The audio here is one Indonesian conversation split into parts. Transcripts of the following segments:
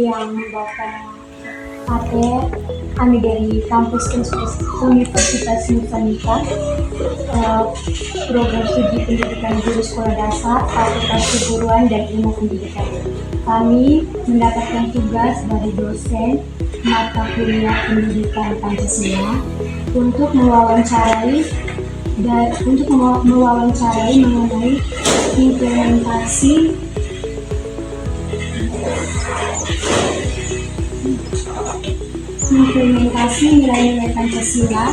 yang membawa materi. Kami dari kampus Universitas Nusa program studi pendidikan guru sekolah dasar, fakultas keguruan dan ilmu pendidikan. Kami mendapatkan tugas dari dosen mata kuliah pendidikan Pancasila untuk mewawancarai mengenai implementasi nilai-nilai Pancasila.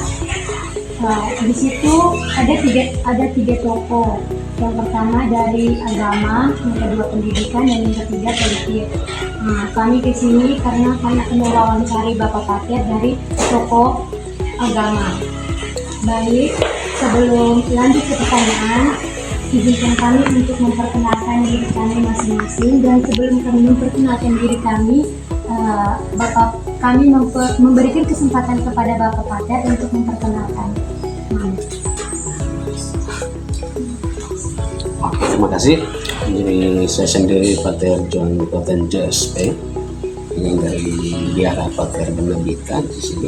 Di situ ada tiga tokoh. Yang pertama dari agama, yang kedua pendidikan, dan yang ketiga politik. Kami ke sini karena kami akan mewawancari Bapak Pater dari tokoh agama. Baik, sebelum lanjut ke pertanyaan, izinkan kami untuk memperkenalkan diri kami masing-masing. Dan sebelum kami memperkenalkan diri kami, kami memberikan kesempatan kepada Bapak Pater untuk memperkenalkan. Oke, terima kasih. Jadi saya sendiri Pater John Potenjo SP, yang dari Biara Pater Penerbitan di sini.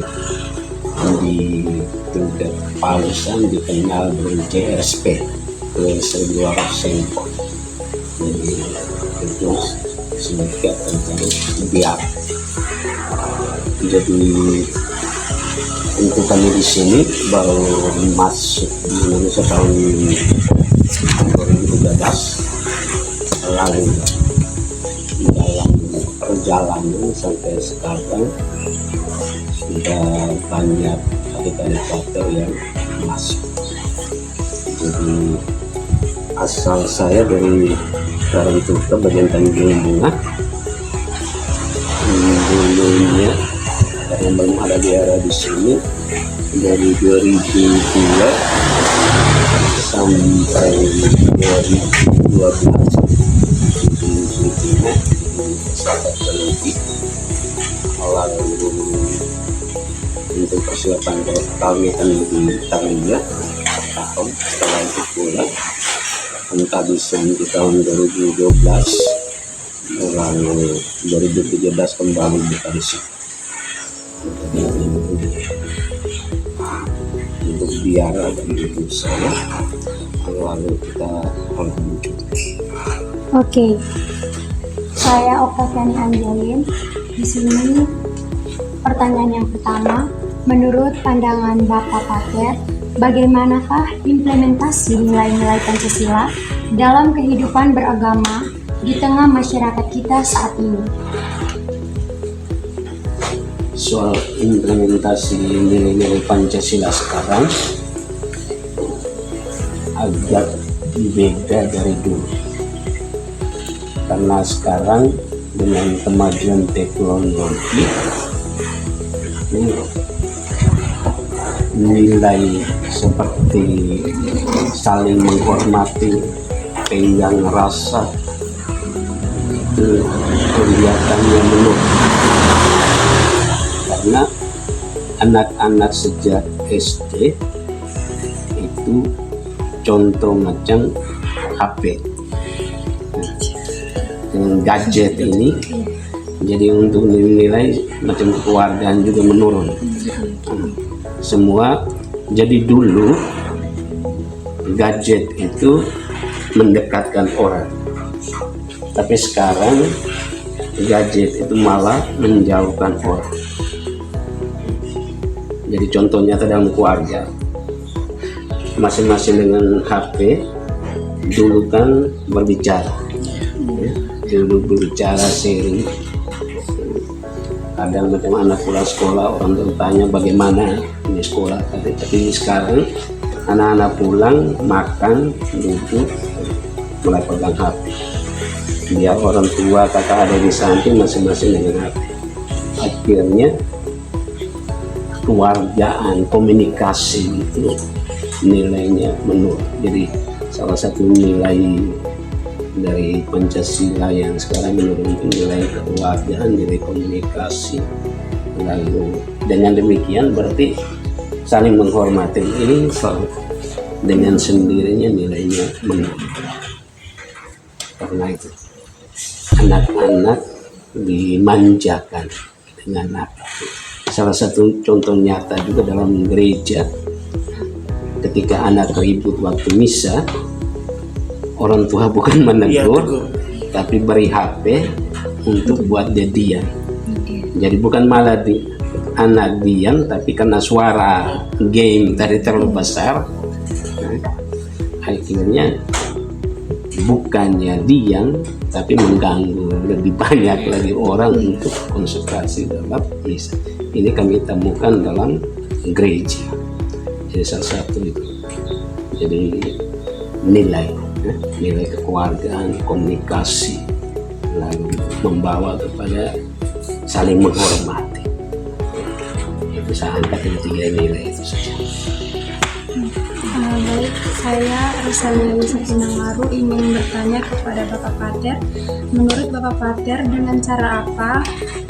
Di tingkat Palusan dikenal dengan JRSP, Seribuara Sempo. Jadi itu singkat tentang Biara. Jadi untuk kami di sini baru masuk di Indonesia tahun 2013, lalu dalam perjalanan sampai sekarang sudah banyak adik-adik pater yang masuk. Jadi asal saya dari Karangturta bagian Tanjung Bunga. Dulunya karena belum ada biara di sini dari 2002 sampai 2012 di sini sahabat peneliti. Lalu untuk persiapan kami akan di Tangga tahun setelah itu pulang pengkabisan di tahun 2012, lalu 2017 kembali di Paris. Untuk biara dan ibu saya, lalu kita lanjut. Oke, saya Oktaviani Angelin. Di sini pertanyaan yang pertama, menurut pandangan Bapak Pater, bagaimanakah implementasi nilai-nilai Pancasila dalam kehidupan beragama di tengah masyarakat kita saat ini? Soal implementasi nilai-nilai Pancasila sekarang agak beda dari dulu, karena sekarang dengan kemajuan teknologi nilai seperti saling menghormati, tenggang rasa itu kelihatannya menurun, karena anak-anak sejak SD itu contoh macam HP dengan gadget ini, jadi untuk nilai macam kekeluargaan juga menurun. Semua jadi dulu gadget itu mendekatkan orang, tapi sekarang gadget itu malah menjauhkan orang. Jadi contohnya dalam keluarga, masing-masing dengan HP. Dulu kan berbicara, dulu berbicara sharing. Kadang macam anak pulang sekolah, orang tua tanya bagaimana di sekolah tadi. Tapi sekarang anak-anak pulang makan, duduk, mulai pegang HP. Biar orang tua kakak ada di samping masing-masing dengan HP. Akhirnya kekeluargaan, komunikasi itu nilainya menurun. Jadi salah satu nilai dari Pancasila yang sekarang menurun itu nilai kekeluargaan, nilai komunikasi. Lalu dengan demikian berarti saling menghormati ini dengan sendirinya nilainya menurun. Karena itu anak-anak dimanjakan dengan apa. Salah satu contoh nyata juga dalam gereja, ketika anak ribut waktu misa, orang tua bukan menegur, tapi beri HP untuk buat dia diam. Jadi bukan malah anak diam, tapi karena suara game tadi terlalu besar, akhirnya bukannya diam, tapi mengganggu lebih banyak lagi orang untuk konsentrasi dalam misa. Ini kami temukan dalam gereja. Jadi salah satu itu. Jadi nilai kekeluargaan, komunikasi, lalu membawa kepada saling menghormati. Itu saya angkat yang 3 nilai itu saja. Baik, saya Rosalia Sakinamaru ingin bertanya kepada Bapak Pater. Menurut Bapak Pater, dengan cara apa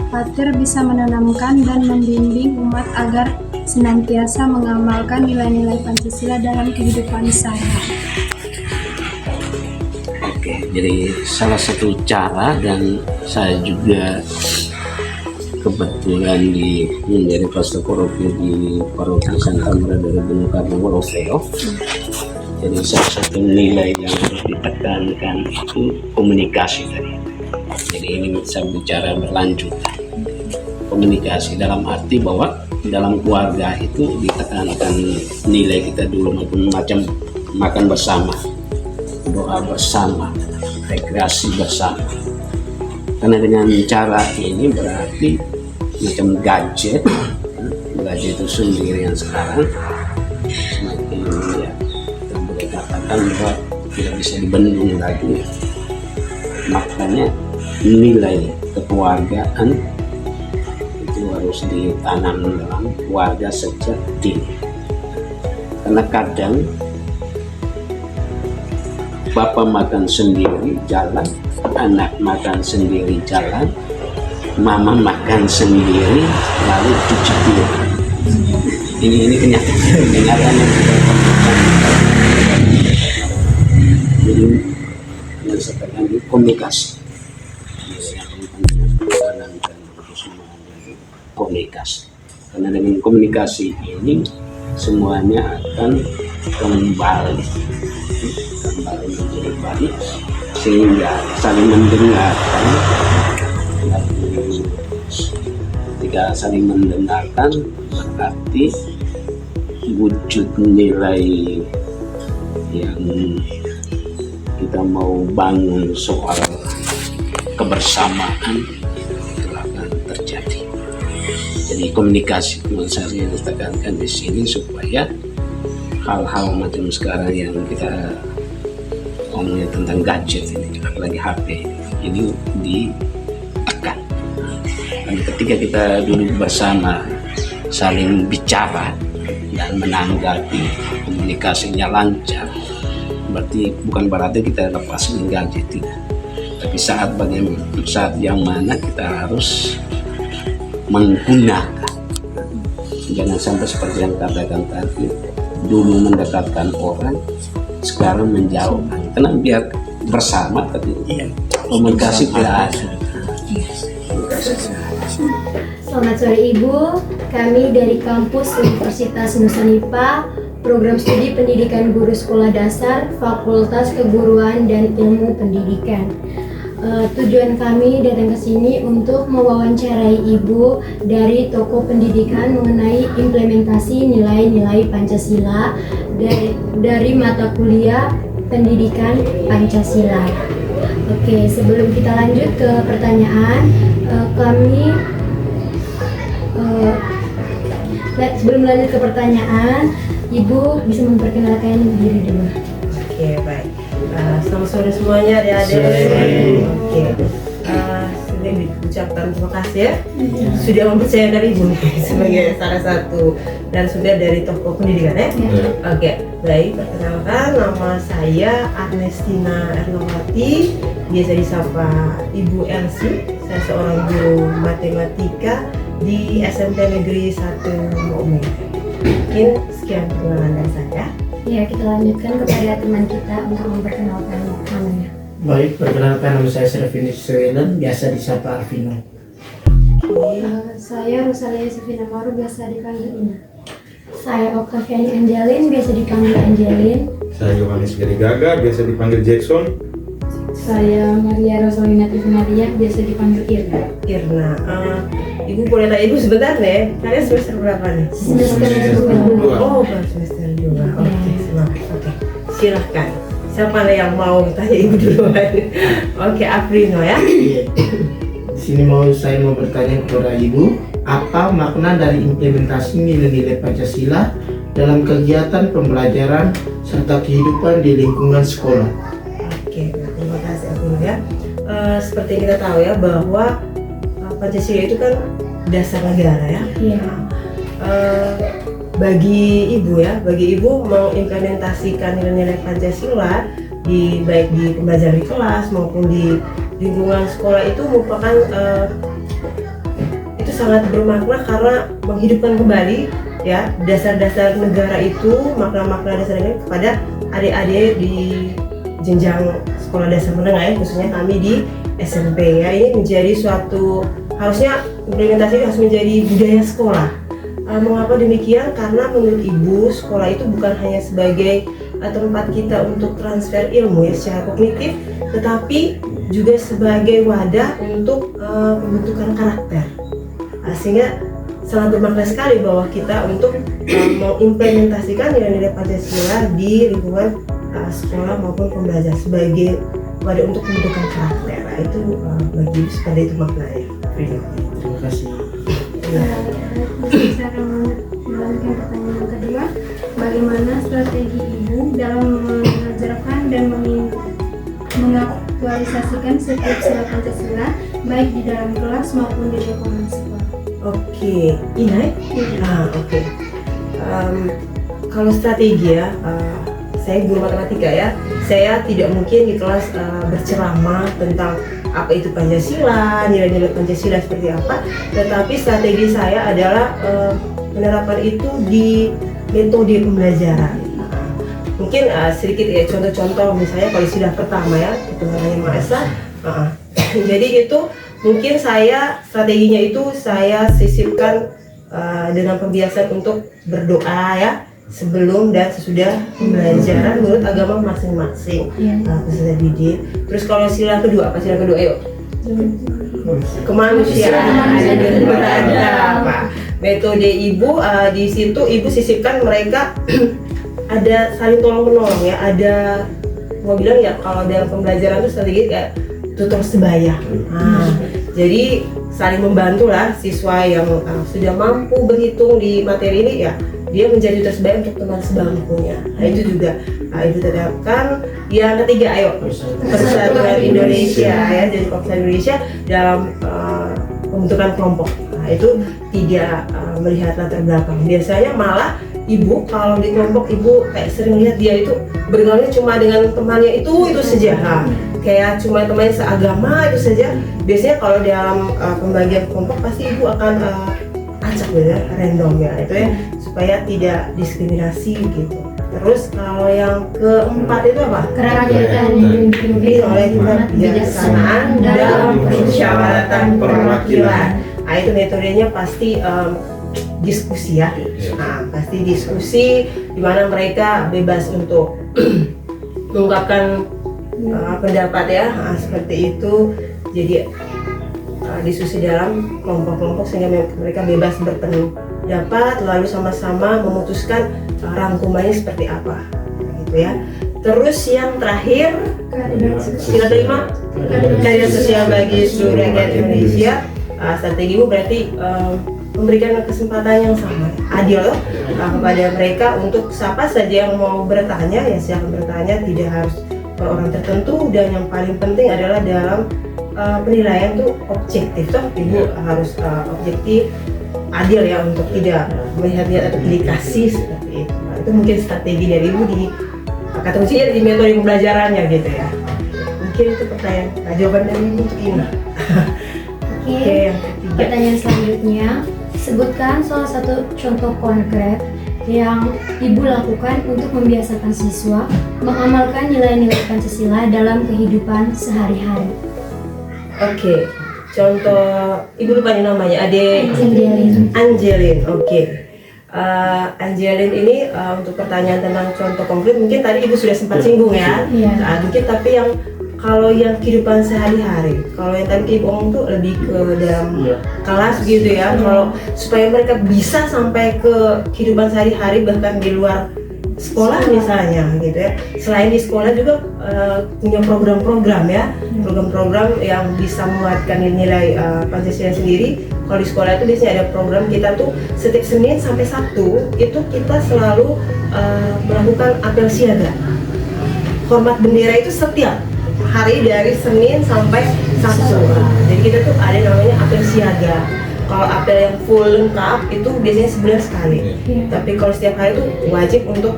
Pater bisa menanamkan dan membimbing umat agar senantiasa mengamalkan nilai-nilai Pancasila dalam kehidupan sehari-hari? Oke, jadi salah satu cara, dan saya juga kebetulan menjadi pastor paroki di paroki Santa Maria dari Bung Karno Wolofeo. Jadi salah satu nilai yang harus ditekankan itu komunikasi tadi. Jadi ini saya bicara berlanjutan. Komunikasi dalam arti bahwa dalam keluarga itu ditekankan nilai kita dulu, macam makan bersama, doa bersama, rekreasi bersama. Karena dengan cara ini berarti macam gadget itu sendiri yang sekarang semakin ya, kita boleh katakan bahwa tidak bisa dibendung lagi. Makanya nilai kekeluargaan itu harus ditanam dalam keluarga sejak dini. Karena kadang bapak makan sendiri jalan, anak makan sendiri jalan, mama makan sendiri lalu cuci piring. Ini kenyataan yang kita temukan. Jadi yang saya katakan di komunikasi. Komunikasi. Karena dengan komunikasi ini semuanya akan kembali menjadi baik, sehingga saling mendengarkan. Ketika saling mendengarkan berarti wujud nilai yang kita mau bangun soal kebersamaan itu akan terjadi. Jadi komunikasi menurut saya ditekankan di sini supaya hal-hal macam sekarang yang kita ngomongin tentang gadget ini, apalagi HP ini ditekan. Dan ketika kita duduk bersama saling bicara dan menanggapi, komunikasinya lancar, berarti bukan berarti kita lepas gadget, tidak. Tapi saat yang mana kita harus menggunakan. Jangan sampai seperti yang katakan tadi, dulu mendekatkan orang, sekarang menjauhkan. Karena biar bersama tapi komunikasi tidak ada. Selamat sore Ibu, kami dari kampus Universitas Nusa Nipa, program studi pendidikan guru sekolah dasar, Fakultas Keguruan dan Ilmu Pendidikan. Tujuan kami datang ke sini untuk mewawancarai Ibu dari Toko Pendidikan mengenai implementasi nilai-nilai Pancasila dari mata kuliah Pendidikan Pancasila. Oke, sebelum kita lanjut ke pertanyaan, sebelum lanjut ke pertanyaan, Ibu bisa memperkenalkan diri dulu. Oke, baik. Selamat sore semuanya, adik-adik. Oke. Sudah diucapkan terima kasih ya. Sudah mempercayakan Ibu sebagai salah satu dan sudah dari Toko Pendidikan ya. Oke, baik. Perkenalkan, nama saya Arnestina Ernawati, biasa disapa Ibu Elsie. Saya seorang guru matematika di SMP Negeri 1 Maumere. Mungkin sekian perkenalan dari saya. Ya, kita lanjutkan kepada teman kita untuk memperkenalkan namanya. Baik, perkenalkan nama saya Serafini Suwelan, biasa disapa Arvino. Saya Rosalia Yusufina Maru, biasa dipanggil Ina. Saya Octaviani Angelin, biasa dipanggil Angelin. Saya Yohanes Gary Gaga, biasa dipanggil Jackson. Saya Maria Rosalina Tivinaria, biasa dipanggil Irna. Irna. Ibu boleh tanya ibu sebentar deh. Kalian semester berapa nih? Semester Dua. Oh, baru semester 2. Oke, semangat. Oke, silahkan. Siapa nih yang mau tanya ibu duluan? Oke, Afrino ya. Di sini saya mau bertanya kepada Ibu, apa makna dari implementasi nilai-nilai Pancasila dalam kegiatan pembelajaran serta kehidupan di lingkungan sekolah? Oke, terima kasih Afrino ya. Seperti yang kita tahu ya bahwa Pancasila itu kan dasar negara ya. Iya. Bagi ibu mengimplementasikan nilai-nilai Pancasila baik di pembelajaran di kelas maupun di lingkungan sekolah itu merupakan itu sangat bermakna karena menghidupkan kembali ya dasar-dasar negara itu, makna-makna dasar negara kepada adik-adik di jenjang sekolah dasar menengah ya, khususnya kami di SMP ya. Ini menjadi suatu, harusnya implementasi harus menjadi budaya sekolah. Mengapa demikian? Karena menurut ibu sekolah itu bukan hanya sebagai tempat kita untuk transfer ilmu ya secara kognitif, tetapi juga sebagai wadah untuk pembentukan karakter. Sehingga sangat bermakna sekali bahwa kita untuk mengimplementasikan nilai-nilai Pancasila di lingkungan sekolah maupun pembelajaran sebagai wadah untuk pembentukan karakter. Nah, itu bagi seperti itu maknanya. Terima kasih. Saya akan melanjutkan pertanyaan yang kedua. Bagaimana strategi ibu dalam mengajarkan dan mengaktualisasikan setiap sila Pancasila baik di dalam kelas maupun di lingkungan sekolah? Oke, Inai? Oke. Kalau strategi ya, saya guru matematika ya, saya tidak mungkin di kelas berceramah tentang apa itu Pancasila, nilai-nilai Pancasila seperti apa, tetapi strategi saya adalah penerapan itu di metode pembelajaran. Mungkin sedikit ya contoh-contoh, misalnya kalau sila pertama ya, ketuhanan yang Maha Esa. Jadi itu mungkin saya strateginya itu saya sisipkan dengan pembiasaan untuk berdoa ya sebelum dan sesudah pembelajaran menurut agama masing-masing peserta didik. Terus kalau sila kedua apa sila kedua? Ayo. Kemanusiaan dan beragama. Metode ibu di situ ibu sisipkan mereka ada saling tolong menolong ya. Ada mau bilang ya kalau dalam pembelajaran itu strategi kayak tutor sebaya. Jadi saling membantu lah siswa yang sudah mampu berhitung di materi ini ya, dia menjadi tutor sebaya untuk teman sebangkunya. Nah itu juga ibu terapkan. Yang ketiga, ayo Persatuan Indonesia ya, jadi Persatuan Indonesia dalam pembentukan kelompok. Nah itu tidak melihat latar belakang. Biasanya malah ibu kalau di kelompok ibu kayak sering lihat dia itu bergaulnya cuma dengan temannya itu saja. Kayak cuma temannya seagama itu saja. Biasanya kalau dalam pembagian kelompok pasti ibu akan acak ya, random ya itu ya, supaya tidak diskriminasi gitu. Terus kalau yang keempat itu apa? Kerakyatan Ini oleh kebijaksanaan dalam permusyawaratan perwakilan. Nah itu metodenya pasti diskusi ya. Nah pasti diskusi di mana mereka bebas untuk mengungkapkan pendapat ya, seperti itu. Jadi diskusi dalam kelompok-kelompok sehingga mereka bebas berpendapat lalu sama-sama memutuskan rangkumannya seperti apa gitu ya. Terus yang terakhir sila kelima, keadilan sosial bagi seluruh rakyat Indonesia. Strategi ibu berarti memberikan kesempatan yang sama, adil kepada mereka untuk siapa saja yang mau bertanya ya silakan bertanya, tidak harus per orang tertentu, dan yang paling penting adalah dalam penilaian tuh objektif toh ibu harus objektif, adil ya untuk tidak melihat-lihat atau dikasih seperti itu. Nah, itu mungkin strategi dari ibu di kata kuncinya di metode pembelajarannya gitu ya. Mungkin itu pertanyaan, jawaban dari ibu untuk ini. Oke, pertanyaan selanjutnya, sebutkan salah satu contoh konkret yang Ibu lakukan untuk membiasakan siswa mengamalkan nilai-nilai Pancasila dalam kehidupan sehari-hari? Oke, contoh Ibu lupa nih namanya, Angelin. Angelin. Oke. Angelin ini untuk pertanyaan tentang contoh konkret mungkin tadi Ibu sudah sempat singgung ya. Iya. Mungkin tapi yang kalau yang kehidupan sehari-hari, kalau yang tadi Ibu ngomong tuh lebih ke dalam kelas gitu ya. Kalau supaya mereka bisa sampai ke kehidupan sehari-hari bahkan di luar sekolah misalnya gitu ya. Selain di sekolah juga punya program-program ya, program-program yang bisa menguatkan nilai Pancasila sendiri. Kalau di sekolah itu biasanya ada program kita tuh setiap Senin sampai Sabtu itu kita selalu melakukan apel siaga. Hormat bendera itu setiap hari dari Senin sampai Sabtu. Jadi kita tuh ada namanya apel siaga. Kalau apel yang full lengkap itu biasanya sebulan sekali. Tapi kalau setiap hari itu wajib untuk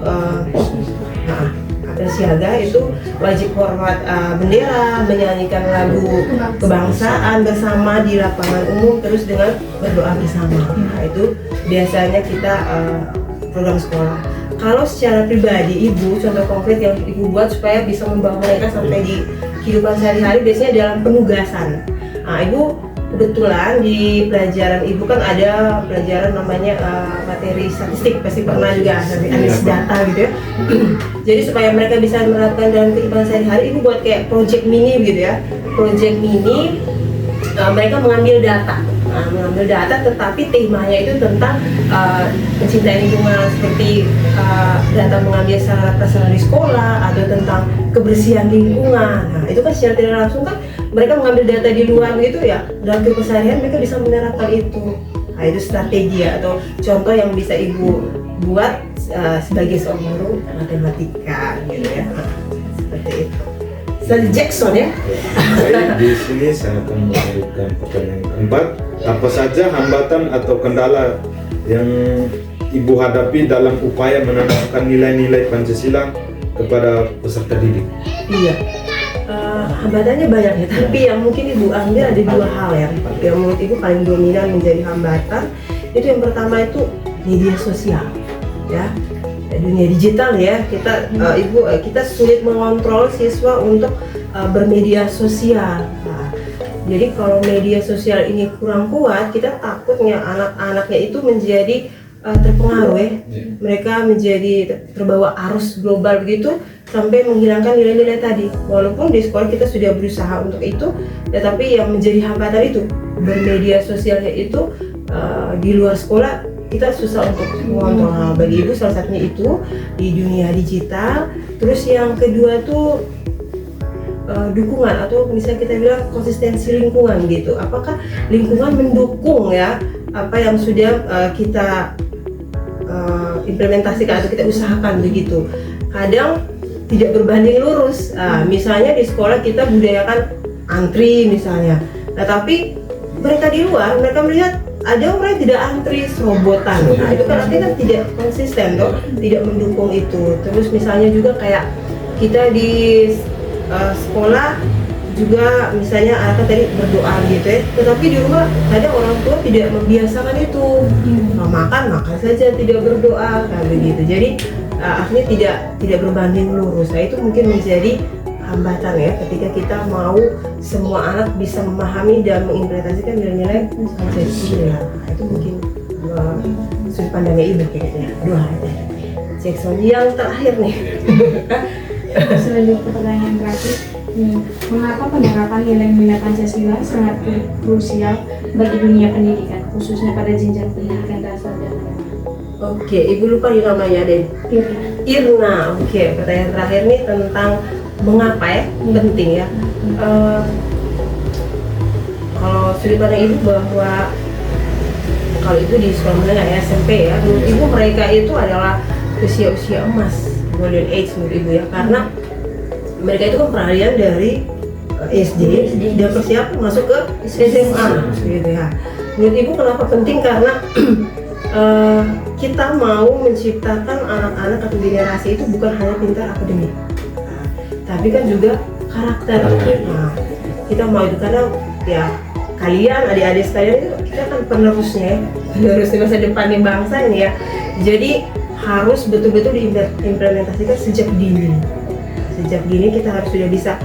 apel siaga itu wajib hormat bendera, menyanyikan lagu kebangsaan bersama di lapangan umum, terus dengan berdoa bersama. Nah, itu biasanya kita program sekolah. Kalau secara pribadi Ibu, contoh konkret yang Ibu buat supaya bisa membawa mereka sampai di kehidupan sehari-hari biasanya dalam penugasan. Nah, Ibu kebetulan di pelajaran Ibu kan ada pelajaran namanya materi statistik, pasti pernah juga analisis data gitu ya. Jadi supaya mereka bisa menerapkan dalam kehidupan sehari-hari, Ibu buat kayak project mini gitu ya. Project mini mereka mengambil data. Mengambil data tetapi temanya itu tentang mencintai lingkungan, seperti data mengambil sarana prasarana di sekolah atau tentang kebersihan lingkungan. Nah, itu kan secara tidak langsung kan mereka mengambil data di luar gitu ya, dalam kehidupan sehari-hari mereka bisa menerapkan itu. Nah, itu strategi ya, atau contoh yang bisa Ibu buat sebagai seorang guru matematika gitu ya. Seperti itu. Dari Jackson ya. Baik, di sini saya akan melanjutkan pertanyaan keempat. Apa saja hambatan atau kendala yang Ibu hadapi dalam upaya menanamkan nilai-nilai Pancasila kepada peserta didik? Iya, hambatannya banyak ya, tapi yang mungkin Ibu ambil ada dua hal yang menurut Ibu paling dominan menjadi hambatan. Itu yang pertama itu media sosial, ya. Dunia digital ya, kita sulit mengontrol siswa untuk bermedia sosial. Nah, jadi kalau media sosial ini kurang kuat, kita takutnya anak-anaknya itu menjadi terpengaruh ya. Mereka menjadi terbawa arus global begitu sampai menghilangkan nilai-nilai tadi. Walaupun di sekolah kita sudah berusaha untuk itu, tetapi yang menjadi hambatan itu bermedia sosialnya itu di luar sekolah kita susah untuk mengontrol. Nah, bagi Ibu salah satunya itu di dunia digital. Terus yang kedua tuh dukungan atau misalnya kita bilang konsistensi lingkungan gitu. Apakah lingkungan mendukung ya apa yang sudah kita implementasikan atau kita usahakan begitu. Kadang tidak berbanding lurus. Misalnya di sekolah kita budayakan antri misalnya. Nah, tapi mereka di luar mereka melihat ada orang yang tidak antri serobotan. Nah, itu kan artinya kan tidak konsisten toh, tidak mendukung itu. Terus misalnya juga kayak kita di sekolah juga misalnya anak tadi berdoa gitu ya, tetapi di rumah ada orang tua tidak membiasakan itu. Makan saja tidak berdoa kayak begitu. Jadi akhirnya tidak berbanding lurus. Nah, itu mungkin menjadi hambatan ya ketika kita mau semua anak bisa memahami dan mengimplementasikan nilai-nilai Pancasila. Itu mungkin sudut pandangnya Ibu kayaknya. Dua aja. Jackson yang terakhir nih. Selanjutnya pertanyaan terakhir, mengapa penerapan nilai-nilai Pancasila sangat krusial bagi dunia pendidikan, khususnya pada jenjang pendidikan dasar dan menengah? Oke, Ibu lupa nih namanya deh. Irna. Oke, pertanyaan terakhir nih tentang mengapa ya penting ya. Kalau sudut pandang Ibu bahwa kalau itu di sekolah menengah ya, SMP ya, menurut Ibu mereka itu adalah usia emas, golden age menurut Ibu ya, karena mereka itu kan peralihan dari SD dan persiapan masuk ke SMA gitu ya. Menurut Ibu kenapa penting? Karena kita mau menciptakan anak-anak atau generasi itu bukan hanya pintar akademik, tapi kan juga karakter. Nah, kita mau itu karena ya kalian adik-adik sekalian itu kita kan penerusnya di masa depan bangsa ini ya. Jadi harus betul-betul diimplementasikan sejak dini. Sejak dini kita harus sudah bisa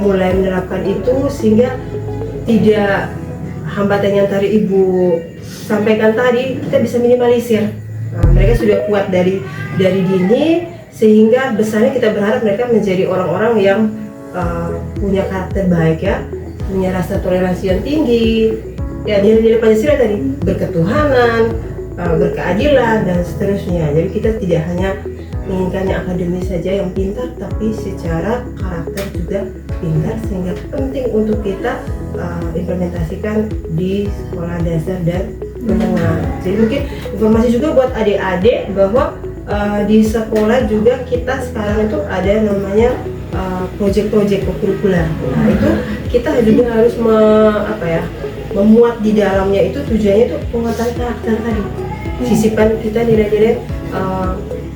mulai menerapkan itu, sehingga tidak hambatan yang tadi Ibu sampaikan tadi kita bisa minimalisir. Mereka sudah kuat dari dini, sehingga besarnya kita berharap mereka menjadi orang-orang yang punya karakter baik ya, punya rasa toleransi yang tinggi, ya nilai-nilai Pancasila tadi, berketuhanan, berkeadilan dan seterusnya. Jadi kita tidak hanya menginginkan yang akademis saja yang pintar, tapi secara karakter juga pintar, sehingga penting untuk kita implementasikan di sekolah dasar dan menengah. Jadi mungkin informasi juga buat adik-adik bahwa di sekolah juga kita sekarang itu ada namanya proyek-proyek kurikuler. Nah itu kita juga harus memuat di dalamnya itu, tujuannya itu penguatan karakter tadi, sisipan kita nilai-nilai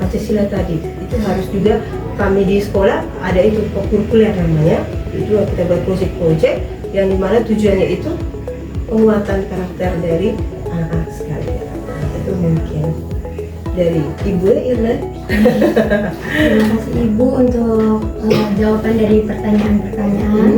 Pancasila tadi. Itu harus juga kami di sekolah ada itu kurikuler namanya. Itu kita buat proyek-proyek yang dimana tujuannya itu penguatan karakter dari anak-anak sekalian. Itu mungkin dari Ibu Irna. Terima kasih Ibu untuk jawaban dari pertanyaan-pertanyaan.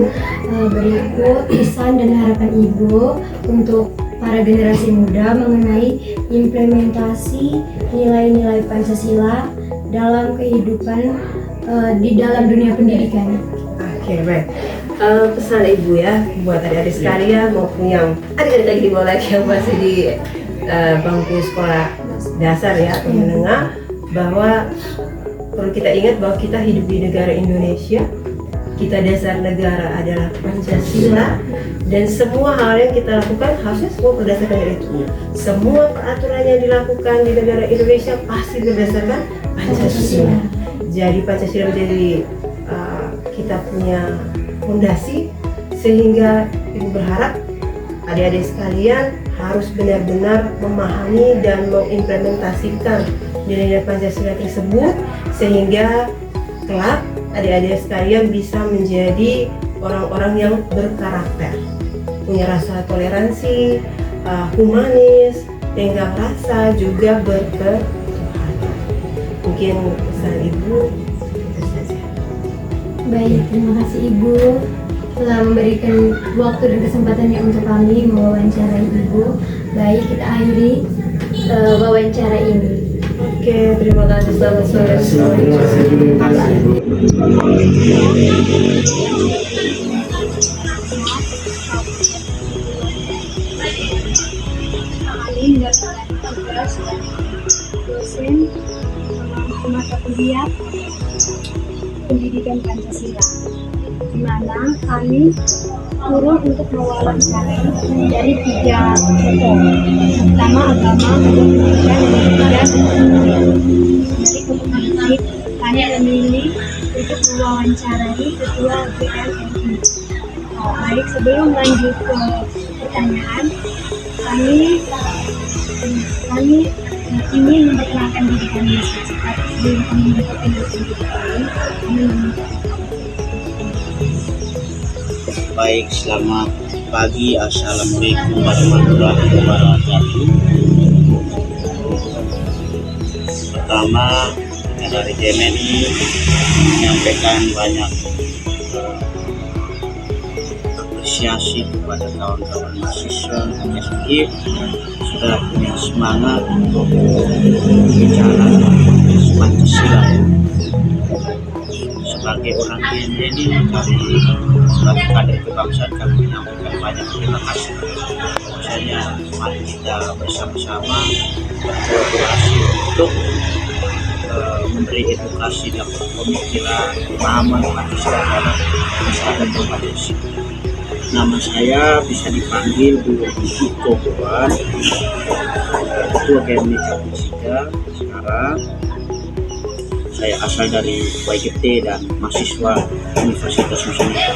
Berikut pesan dan harapan Ibu untuk para generasi muda mengenai implementasi nilai-nilai Pancasila dalam kehidupan di dalam dunia pendidikan. Oke, baik. Pesan Ibu ya buat adik-adik sekalian maupun yang adik-adik lagi di bawah lagi yang masih di bangku sekolah dasar ya atau menengah, bahwa perlu kita ingat bahwa kita hidup di negara Indonesia, kita dasar negara adalah Pancasila, dan semua hal yang kita lakukan harusnya semua berdasarkan dari itu. Semua peraturan yang dilakukan di negara Indonesia pasti berdasarkan Pancasila. Jadi Pancasila menjadi kita punya fondasi, sehingga Ibu berharap adik-adik sekalian harus benar-benar memahami dan mengimplementasikan nilai-nilai Pancasila tersebut, sehingga kelak adik-adik sekalian bisa menjadi orang-orang yang berkarakter, punya rasa toleransi, humanis, tenggang rasa, juga berketuhanan. Mungkin pesan Ibu itu saja. Baik, terima kasih Ibu telah memberikan waktu dan kesempatannya untuk kami mewawancarai Ibu. Baik, kita akhiri wawancara ini. Oke, terima kasih. Selamat sore. Terima kasih Ibu. Kami mendapatkan tugas dari dosen mata kuliah pendidikan Pancasila, di mana kami turun untuk mewawancarai dari 3 tokoh, pertama agama, pendidikan, dan dari komunitas. Kami memilih untuk mewawancarai ketua BMNI. Baik, sebelum lanjut ke pertanyaan, kami ingin memperkenalkan diri kami. Sebelum kami memperkenalkan diri kami meminta. Baik, selamat pagi. Assalamualaikum warahmatullahi wabarakatuh. Pertama, dari JMNI menyampaikan banyak apresiasi kepada kawan-kawan mahasiswa SKIP sudah punya semangat untuk bicara Pancasila. Sebagai orang JMNI, kami sebagai kader kebangsaan kami menyampaikan banyak terima kasih. Misalnya, mari kita bersama-sama berkolaborasi untuk memberi edukasi dan pemikiran pemahaman Pancasila dalam masyarakat Pancasila. Nama saya bisa dipanggil Bu Iko Boan, Ketua GMI Pancasila. Sekarang saya asal dari YGT dan mahasiswa Universitas Nusantara.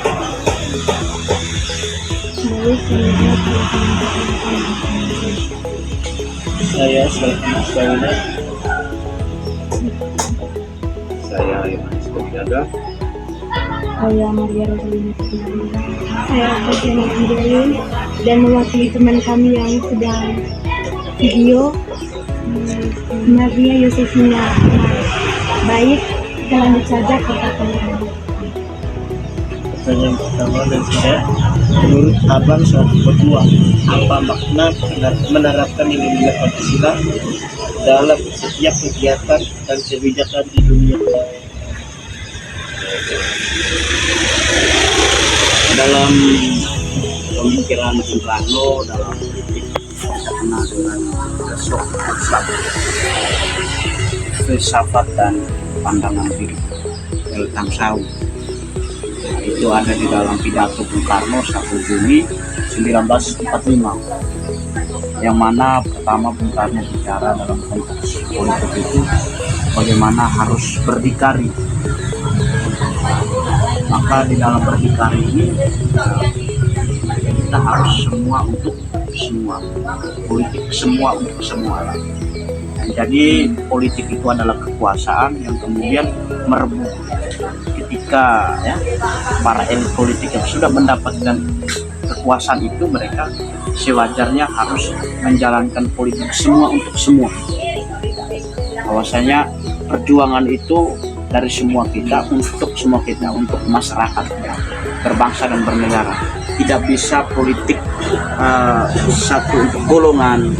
Saya Sulaiman Sawina. Saya Yohanes Berjaga. Saya Maria Rosalina. Saya Fatima Angelin dan mewakili teman kami yang sedang video. Maria Yosefina. Baik, kita lanjut saja ke pertanyaan. Pertanyaan pertama dari saya, menurut Abang selaku ketua, apa makna menerapkan nilai-nilai Pancasila dalam setiap kegiatan dan kebijakan di dunia? Dalam pemikiran Bung Karno dalam politik terkenal dengan filsafat dan pandangan hidup Weltan Sau. Itu ada di dalam pidato Bung Karno 1 Juni 1945, yang mana pertama Bung Karno bicara dalam konteks politik itu bagaimana harus berdikari. Maka di dalam berdikari ini kita harus semua untuk semua, politik semua untuk semua. Jadi politik itu adalah kekuasaan yang kemudian merebut ketika para elit politik yang sudah mendapatkan kekuasaan itu, mereka sewajarnya harus menjalankan politik semua untuk semua. Bahwasanya perjuangan itu dari semua kita, untuk semua kita, untuk masyarakat berbangsa dan bernegara. Tidak bisa politik satu untuk golongan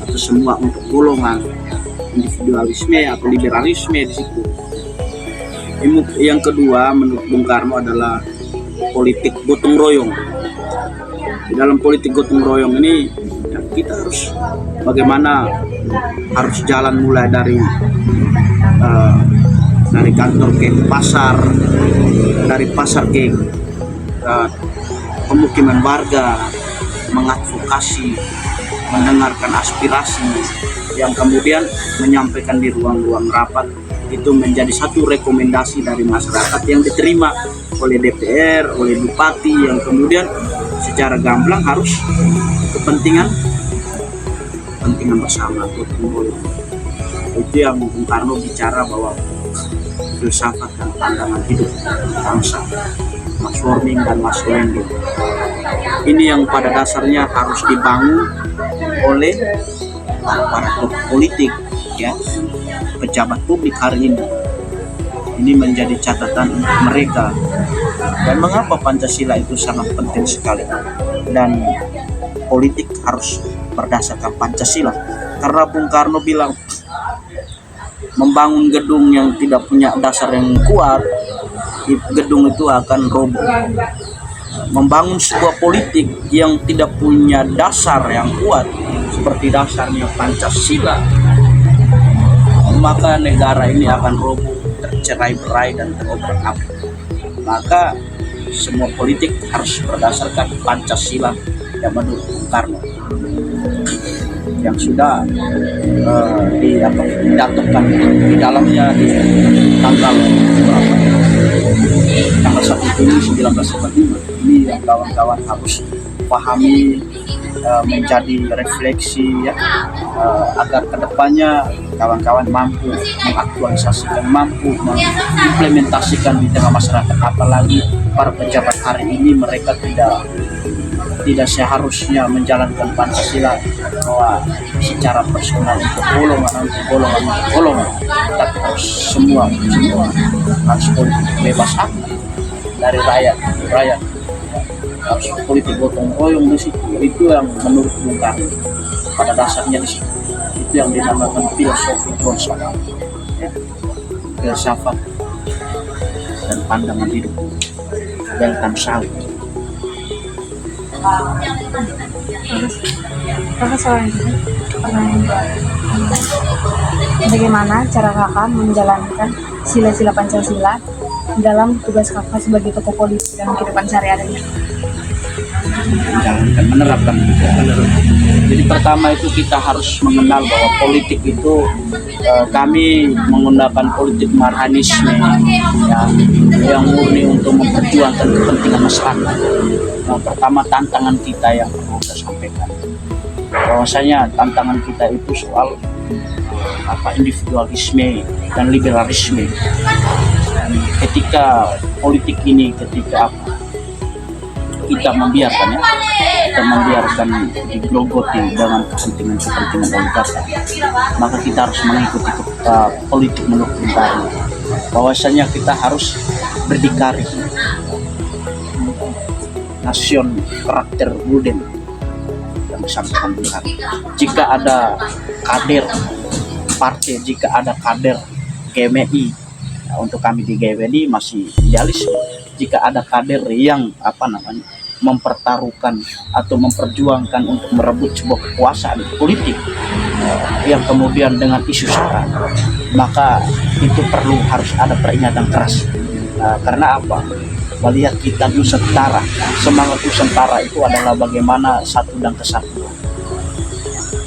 atau semua untuk golongan, individualisme atau liberalisme di situ. Yang kedua menurut Bung Karno adalah politik gotong royong. Di dalam politik gotong royong ini kita harus bagaimana harus jalan mulai dari kantor ke pasar, dari pasar ke pemukiman warga, mengadvokasi, mendengarkan aspirasi yang kemudian menyampaikan di ruang-ruang rapat. Itu menjadi satu rekomendasi dari masyarakat yang diterima oleh DPR, oleh bupati, yang kemudian secara gamblang harus kepentingan bersama. Itu yang Bung Karno bicara bahwa filsafat dan pandangan hidup bangsa, Max Warming dan Max Landing. Ini yang pada dasarnya harus dibangun oleh para tokoh politik, pejabat publik hari ini. Ini menjadi catatan mereka. Dan mengapa Pancasila itu sangat penting sekali dan politik harus berdasarkan Pancasila? Karena Bung Karno bilang membangun gedung yang tidak punya dasar yang kuat, gedung itu akan roboh. Membangun sebuah politik yang tidak punya dasar yang kuat seperti dasarnya Pancasila, maka negara ini akan roboh, tercerai-berai dan terobrak-abrik. Maka semua politik harus berdasarkan Pancasila yang menurut Bung Karno, yang sudah didatukan di dalamnya di tanggal 1 Juni 1945. Ini yang kawan-kawan harus pahami, menjadi refleksi agar kedepannya kawan-kawan mampu mengaktualisasikan, mampu mengimplementasikan di tengah masyarakat. Apalagi para pejabat hari ini, mereka tidak seharusnya menjalankan Pancasila bahwa secara personal untuk golongan, tapi harus semua harus politik bebas hak dari rakyat, harus politik gotong royong di situ. Itu yang menurut Bung Karno pada dasarnya di situ. Itu yang dinamakan filosofi filsafat, filsafat dan pandangan hidup Weltan Sau. Bagaimana cara kakak menjalankan sila-sila Pancasila dalam tugas kakak sebagai tokoh politik dan kehidupan sehari-hari? Menjalankan, menerapkan. Jadi pertama itu kita harus mengenal bahwa politik itu kami menggunakan politik marhanisme yang murni untuk memperjuangkan kepentingan masyarakat. Yang pertama tantangan kita yang perlu saya sampaikan, bahwasanya tantangan kita itu soal individualisme dan liberalisme. Ketika politik ini, ketika kita membiarkannya, kita membiarkan digrogoti dengan kepentingan oligarki, maka kita harus mengikuti politik menurut Bung Karno. Bahwasanya kita harus berdikari nasion karakter Gulden yang disampaikan Bung Karno. Jika ada kader partai, jika ada kader GMI, untuk kami di GMI masih idealisme. Jika ada kader yang mempertaruhkan atau memperjuangkan untuk merebut sebuah kekuasaan politik yang kemudian dengan isu sara, maka itu harus ada peringatan keras. Karena apa? Melihat kita Nusantara, semangat Nusantara itu adalah bagaimana satu dan kesatuan.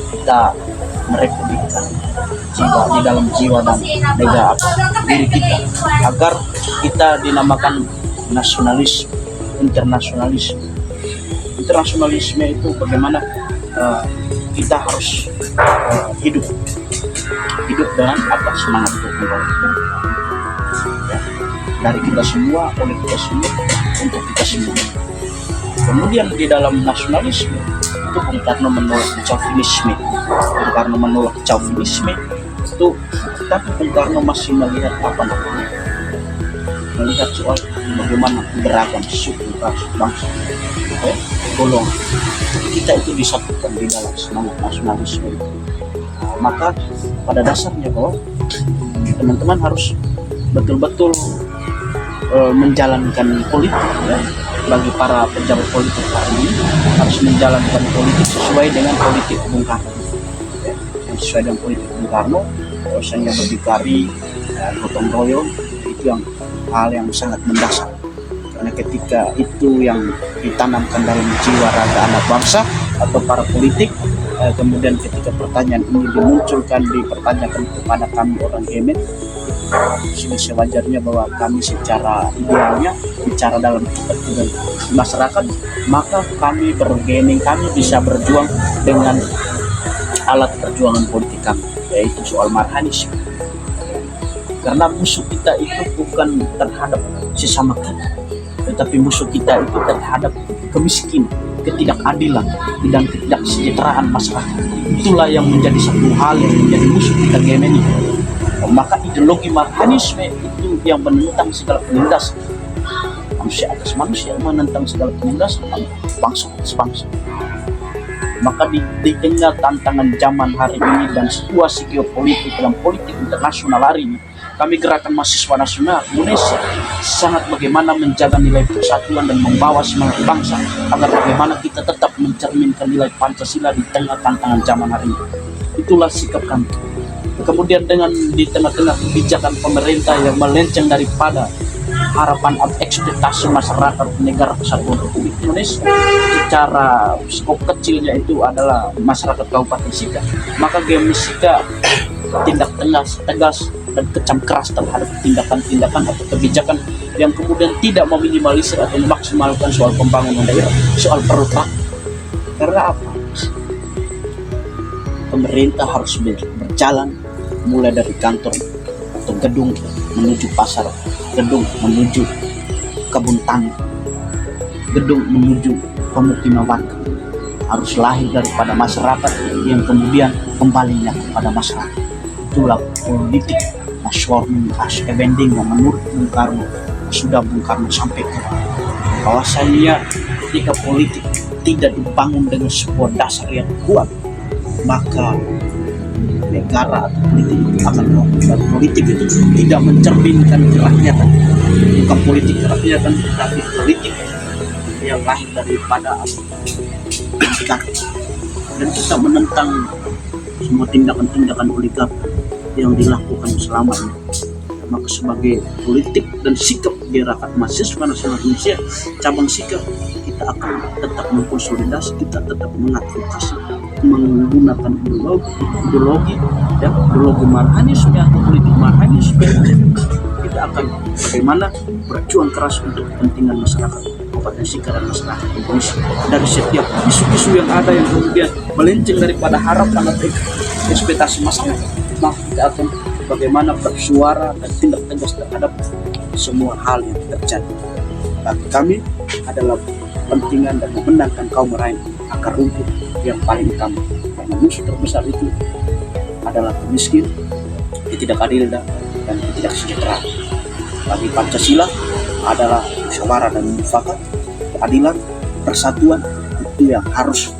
Kita merepublikkan di dalam jiwa dan diri kita, agar kita dinamakan nasionalis, internasionalisme. Internasionalisme itu bagaimana kita harus hidup dengan semangat itu dari kita semua, oleh kita semua, untuk kita semua. Kemudian di dalam nasionalisme itu Bung Karno menolak chauvinisme. Itu, tapi Bung Karno masih melihat melihat soal bagaimana beragam suku, bangsa, golongan. Kita itu disatukan di dalam semangat nasionalisme itu. Maka pada dasarnya bahwa teman-teman harus betul-betul menjalankan politik, ya. Bagi para pejabat politik hari ini harus menjalankan politik sesuai dengan politik Bung Karno, ya. Sesuai dengan politik Bung Karno, bahwasanya berdikari, gotong royong, itu yang hal yang sangat mendasar. Karena ketika itu yang ditanamkan dalam jiwa raga anak bangsa atau para politik, kemudian ketika pertanyaan ini dipertanyakan kepada kami orang Yemen, sudah sewajarnya bahwa kami secara idealnya bicara dalam kepentingan masyarakat, maka kami bergening, kami bisa berjuang dengan alat perjuangan politik kami, yaitu soal marhanisme. Karena musuh kita itu bukan terhadap sesama kita, tetapi musuh kita itu terhadap kemiskinan, ketidakadilan, dan ketidaksejahteraan masyarakat. Itulah yang menjadi satu hal yang menjadi musuh kita Yemen ini. Maka ideologi marhanisme itu yang menentang segala penindasan manusia atas manusia, menentang segala penindasan bangsa atas bangsa. Maka di tengah tantangan zaman hari ini dan situasi geopolitik dalam politik internasional hari ini, kami Gerakan Mahasiswa Nasional Indonesia sangat bagaimana menjaga nilai persatuan dan membawa semangat bangsa agar bagaimana kita tetap mencerminkan nilai Pancasila di tengah tantangan zaman hari ini. Itulah sikap kami. Kemudian di tengah-tengah kebijakan pemerintah yang melenceng daripada harapan atau ekspektasi masyarakat negara kesatuan Republik Indonesia, secara skop kecilnya itu adalah masyarakat Kabupaten Sika, maka GMI Sika tindak tegas dan kecam keras terhadap tindakan-tindakan atau kebijakan yang kemudian tidak meminimalisir atau memaksimalkan soal pembangunan daerah, soal perut rakyat. Karena apa? Pemerintah harus berjalan mulai dari kantor atau gedung menuju pasar, gedung menuju kebun tani, gedung menuju pemukiman warga, harus lahir daripada masyarakat yang kemudian kembalinya kepada masyarakat. Itulah politik nasional Askebening yang menurut Bung Karno sudah Bung Karno sampaikan bahwasanya ketika politik tidak dibangun dengan sebuah dasar yang kuat, maka negara atau politik itu akan dan politik itu tidak mencerminkan kerakyatan, bukan politik kerakyatan, tapi politik yang lahir daripada oligarki. Dan kita menentang semua tindakan-tindakan oligarki yang dilakukan selama ini. Maka sebagai politik dan sikap Gerakan Mahasiswa Nasional Indonesia cabang Sika, kita akan tetap mengkonsolidasi, kita tetap mengadvokasi menggunakan ideologi marhanisme atau politik marhanisme. Kita akan bagaimana berjuang keras untuk kepentingan masyarakat Kabupaten Sika dan masyarakat Indonesia dari setiap isu-isu yang ada yang kemudian melenceng daripada harapan atau ekspektasi masyarakat. Maka kita akan bagaimana bersuara dan tindak tegas terhadap semua hal yang terjadi. Bagi kami adalah kepentingan dan memenangkan kaum lain akar rumput yang paling utama. Karena musuh terbesar itu adalah miskin, ketidakadilan, dan ketidaksejahteraan. Bagi Pancasila adalah musyawarah dan mufakat, keadilan, persatuan itu yang harus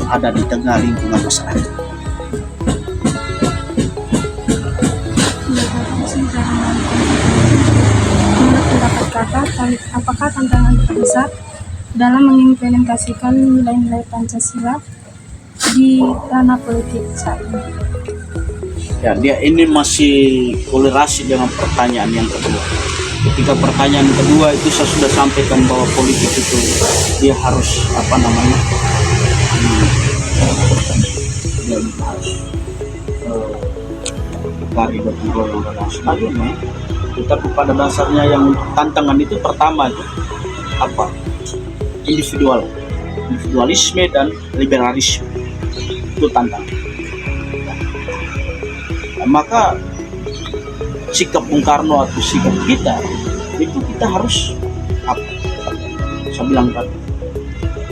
ada di tengah lingkungan masyarakat. Menurut pendapat Kakak, apakah tantangan terbesar dalam mengimplementasikan nilai-nilai Pancasila di ranah politik saat ini? Ya, ini masih kolerasi dengan pertanyaan yang kedua. Ketika pertanyaan kedua itu saya sudah sampaikan bahwa politik itu dia harus dia harus dari gotong royong dan sebagainya. Tetapi pada dasarnya yang tantangan itu pertama itu apa? Individualisme dan liberalisme itu tantangan. Maka sikap Bung Karno atau sikap kita itu kita harus apa? Saya bilang tadi,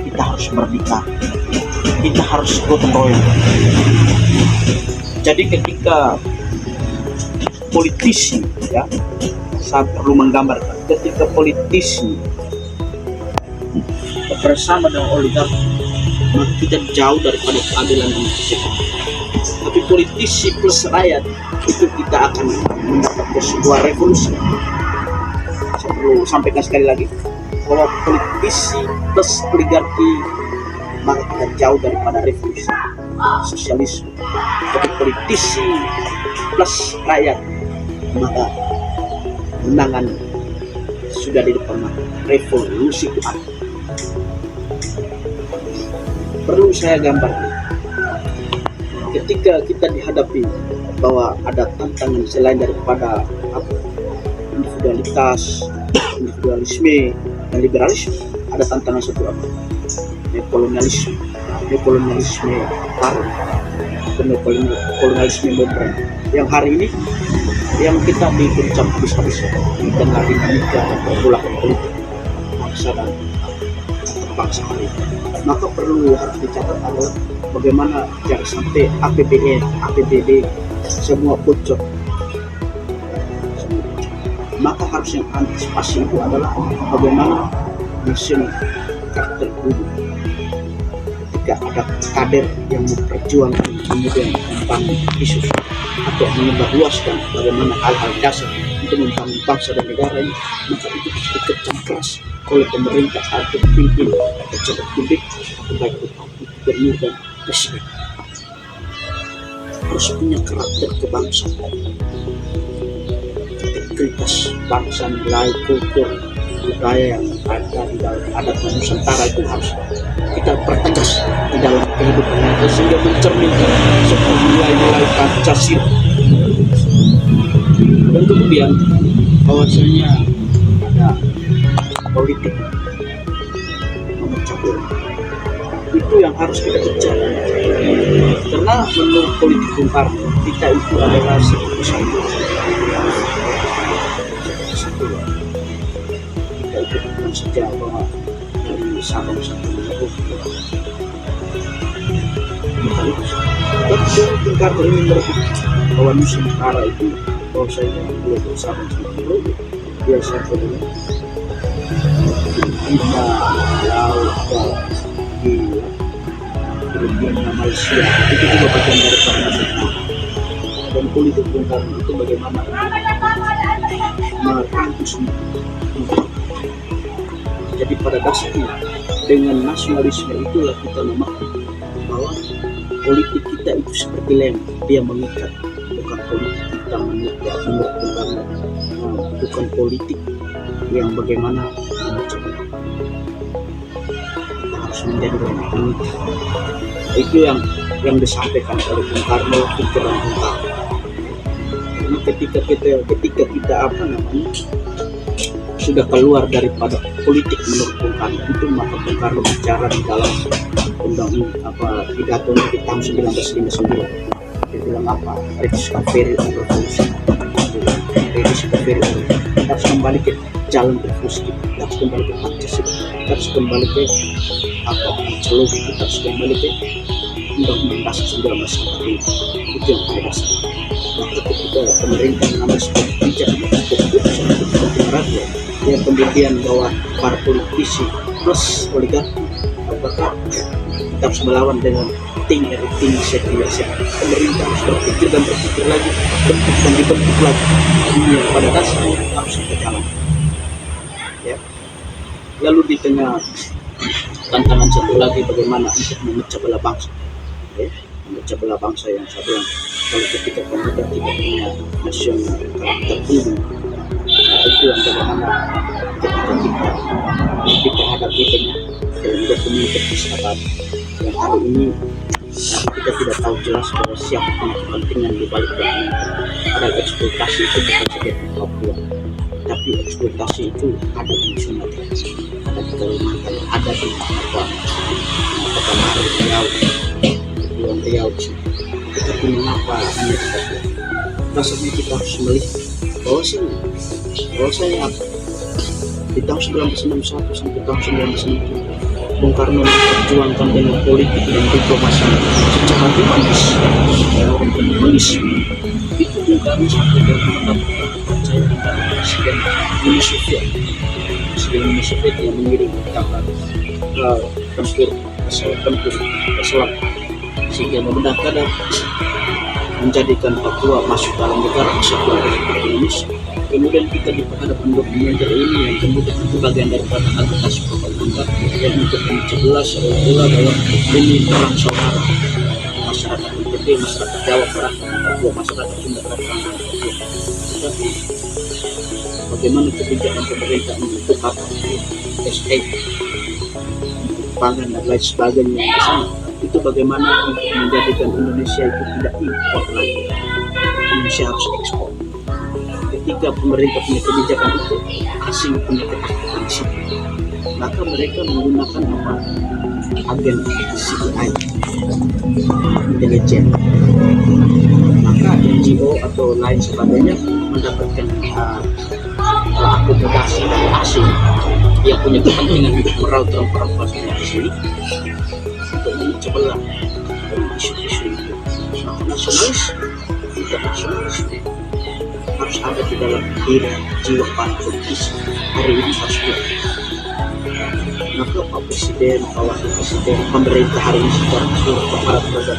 kita harus berdikari, kita harus gotong royong. Jadi ketika politisi, ya, saya perlu menggambarkan, ketika politisi bersama dengan oligarki, maka kita jauh daripada keadilan dan kesejahteraan. Tapi politisi plus rakyat itu kita akan mendapatkan sebuah revolusi. Saya perlu sampaikan sekali lagi bahwa politisi plus oligarki maka kita jauh daripada revolusi sosialisme. Tapi politisi plus rakyat maka menangan sudah di depan mata, revolusi itu ada. Perlu saya gambarkan, ketika kita dihadapi bahwa ada tantangan selain daripada individualisme dan liberalisme, ada tantangan satu apa? Kolonialisme baru, kolonialisme modern. Yang hari ini yang kita diberikan habis-habis di tengah dinamika pergolakan politik bangsa dan bangsa hari ini. Maka perlu harus dicatat adalah bagaimana jangan sampai APBD semua bocor. Maka harus yang antisipasi itu adalah bagaimana mesin karakter guru. Ketika ada kader yang memperjuangkan kemudian membangun isu atau menyebarluaskan bagaimana hal-hal dasar untuk membangun bangsa dan negara ini, maka itu bisa dikecam keras oleh pemerintah atau pimpinan pejabat publik, baik itu gubernur dan presiden. Harus punya karakter kebangsaan, integritas bangsa, nilai kultur budaya yang ada di dalam adat Nusantara itu harus kita pertegas di dalam kehidupan kita sehingga mencerminkan seperti nilai-nilai Pancasila. Dan kemudian bahwasanya ada politik memecah belah, itu yang harus kita kejar. Karena menurut politik Bung Karno, kita itu adalah satu kesatuan. Kita itu bukan saja bahwa dari Sabang sampai Merauke. Tapi Bung Karno ini merebut bahwa Nusantara itu bahwa saya boleh bersama sama Merauke, biasa saja. Kita laut di kemudian Malaysia itu juga bagian dari Nusantara. Dan politik Bung Karno itu bagaimana merangkul semua. Jadi pada dasarnya dengan nasionalisme itulah kita memahami bahwa politik kita itu seperti lem, dia mengikat, bukan politik kita mengikat, menurut Bung Karno, bukan politik yang bagaimana memecah belah. Kita harus menjadi politik. Itu yang disampaikan oleh Bung Karno, pikiran Bung Karno. Karena ketika kita sudah keluar daripada politik menurut Bung Karno itu, maka Bung Karno bicara di dalam pidatonya di tahun 1959. Dia bilang apa? Rediscovery of revolution. Rediscovery harus kembali ke jalan revolusi kita harus kembali ke Pancasila, kita harus kembali ke celuk, kita harus kembali ke Undang-Undang Dasar 1945. Itu yang pada dasar. Maka ketika pemerintah mengambil sebuah kebijakan untuk rakyat, yang kemudian bahwa para politisi plus oligarki, apakah kita harus melawan dengan tinggi sekuler. Pemerintah harus berpikir dan berpikir lagi, bentuk dan dibentuk lagi. Ini yang pada dasarnya harus kita jalan. Ya. Lalu di tengah tantangan satu lagi, bagaimana untuk memecah belah bangsa. Ya. Memecah belah bangsa yang saya bilang, kalau ketika pemerintah tidak punya nasional karakter tinggi, itu yang bagaimana ketika kita hadapi dengan dokumen kesepakatan yang hari ini kita tidak tahu jelas bahwa siapa kepentingan di balik dokumen. Ada eksploitasi itu bukan saja di Papua, tapi eksploitasi itu ada di Sumatera, ada di Kalimantan, ada di Riau. Tetapi mengapa hanya di Papua? Rasanya kita harus melihat bahwasanya di tahun 1961 sampai tahun 1962 Bung Karno memperjuangkan dengan politik dan diplomasi secara humanis. Itu Bung Karno sampai mendapatkan kepercayaan Presiden Uni Soviet. Presiden Uni Soviet yang mengirim kapal tempur ke selam, sehingga benar-benar menjadikan Papua masuk dalam negara kesatuan Republik Indonesia. Kemudian kita diperhadapkan dokumenter ini yang kemudian itu bagian daripada agitasi propaganda yang untuk memecah seolah-olah bahwa ini perang saudara, masyarakat NTB, masyarakat Jawa perang Papua, masyarakat Sunda perang Papua. Tapi bagaimana kebijakan pemerintah untuk apa? SA, pangan dan lain sebagainya di sana. Itu bagaimana untuk menjadikan Indonesia itu tidak impor lagi. Indonesia harus ekspor. Ketika pemerintah punya kebijakan itu, asing punya ketakutan di situ. Maka mereka menggunakan agen CPI, intelijen. Maka NGO atau lain sebagainya mendapatkan akomodasi dari asing yang punya kepentingan untuk meraup perempuan di sini untuk memecah belah isu-isu itu. Nasionalis, internasionalis harus ada di dalam diri jiwa para politisi. Hari ini harus kuat. Maka Pak Presiden, Pak Wakil Presiden, pemerintah hari ini secara keseluruhan para pejabat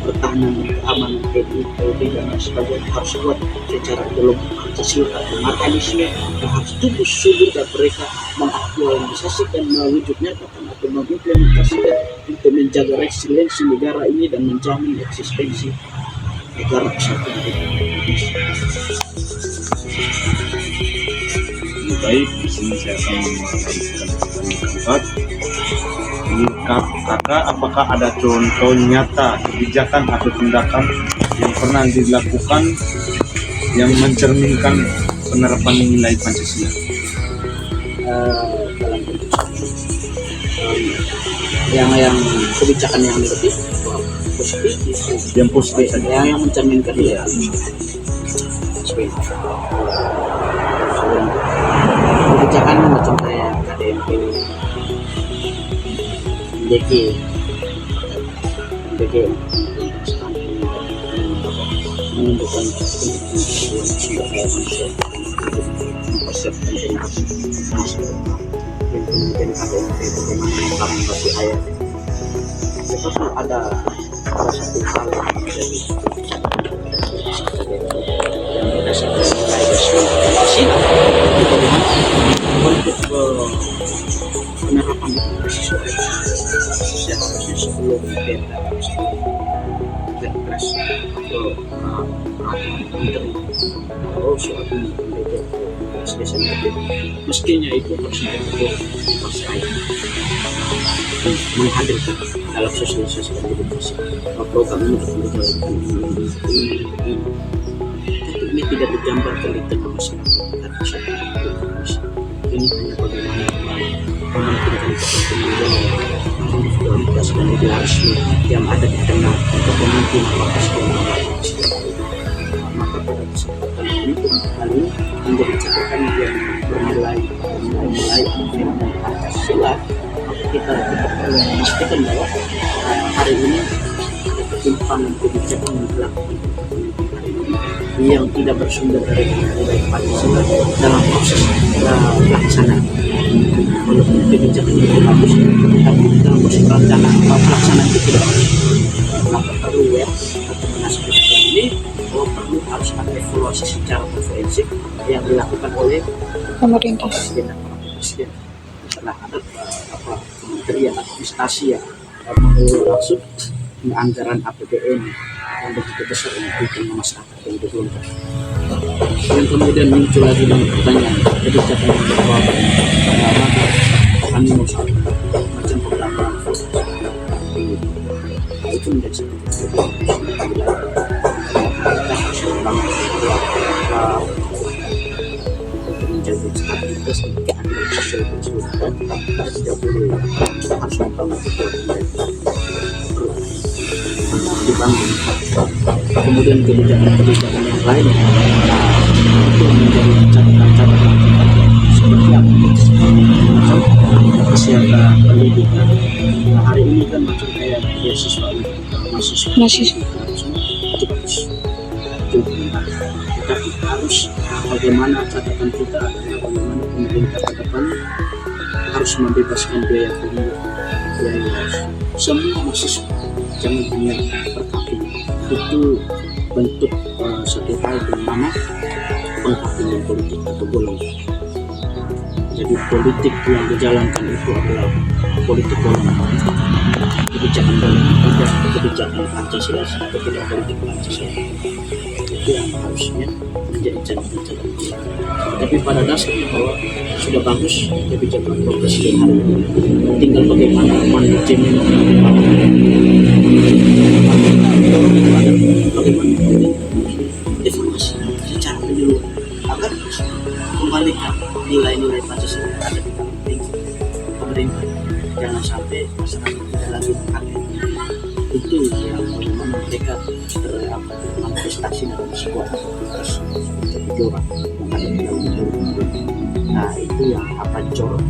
pertahanan, keamanan, TNI, Polri dan sebagainya harus kuat secara ideologi Pancasila dan marxisme yang harus tumbuh subur dan mereka mengaktualisasikan, mewujud nyatakan atau mengimplementasikan untuk menjaga resiliensi negara ini dan menjamin eksistensi negara kesatuan Indonesia. Baik, di sini saya akan mengajukan pertanyaan keempat. Kakak, apakah ada contoh nyata kebijakan atau tindakan yang pernah dilakukan yang mencerminkan penerapan nilai Pancasila? Dalam bentuk yang kebijakan yang negatif, positif, Yang positif saja. yang mencerminkan dia. Kebijakan macam kayak KDMP, MDG menunjukkan mempersiapkan generasi dan kemudian KDMP bagaimana mengatasi ayat. Tetapi ada satu hal yang menjadi yang berdasarkan nilai dasar Pancasila itu bagaimana untuk penerapan siswa yang harusnya sebelum kita Perpres atau menteri atau suatu menjadi mestinya itu harus diatur dipercaya menghadirkan dalam sosialisasi dan edukasi program ini untuk menjalankan ini tidak digambarkan di tengah masyarakat ini hanya bagaimana mementingkan kepentingan individualitas dan idealisme yang ada di tengah kepemimpinan Presiden. Maka pada kesempatan ini hal ini menjadi catatan yang bernilai dan Pancasila. Kita perlu memastikan bahwa hari ini ada ketimpangan kebijakan yang dilakukan yang tidak bersumber dari nilai Pancasila dalam proses pelaksanaan. Walaupun kebijakan itu bagus, tapi dalam proses pelaksanaan itu tidak bagus. Maka perlu ya atau menasihati ini bahwa perlu harus ada evaluasi secara komprehensif yang dilakukan oleh Pemerintah. Presiden dan Wakil Presiden. Misalnya ada kementerian administrasi yang mengelola langsung anggaran APBN yang begitu besar untuk masyarakat yang diperlukan. Dan kemudian muncul lagi dengan pertanyaan kebijakan yang berubah, maka kami mau macam pendapat itu menjadi satu menjaga kita sebagai anak sosial keseluruhan tidak boleh harus membangun dibangun. Kemudian kebijakan yang lain itu menjadi catatan seperti apa macam kesehatan pendidikan. Hari ini kan macam kayak beasiswa mahasiswa itu bagus, tetapi harus bagaimana catatan kita adalah bagaimana pemerintah ke depan harus membebaskan biaya kuliah, biaya semua mahasiswa, jangan hanya berkaping. Itu bentuk satu hal yang mana penghakiman politik atau golongan. Jadi politik yang dijalankan itu adalah politik golongan, kebijakan golongan, tidak kebijakan Pancasila atau tidak politik Pancasila. Itu yang harusnya menjadi catatan. Tapi pada dasarnya bahwa sudah bagus kebijakan Presiden hari ini, tinggal bagaimana manajemen bagaimana evaluasi secara menyeluruh agar kembalikan nilai-nilai Pancasila yang ada di dalam pemerintah. Jangan sampai masyarakat tidak lagi menghargai itu yang bagaimana mereka manifestasi dalam sebuah aktivitas kejuaraan yang ada di dalam negeri. Nah itu yang jorok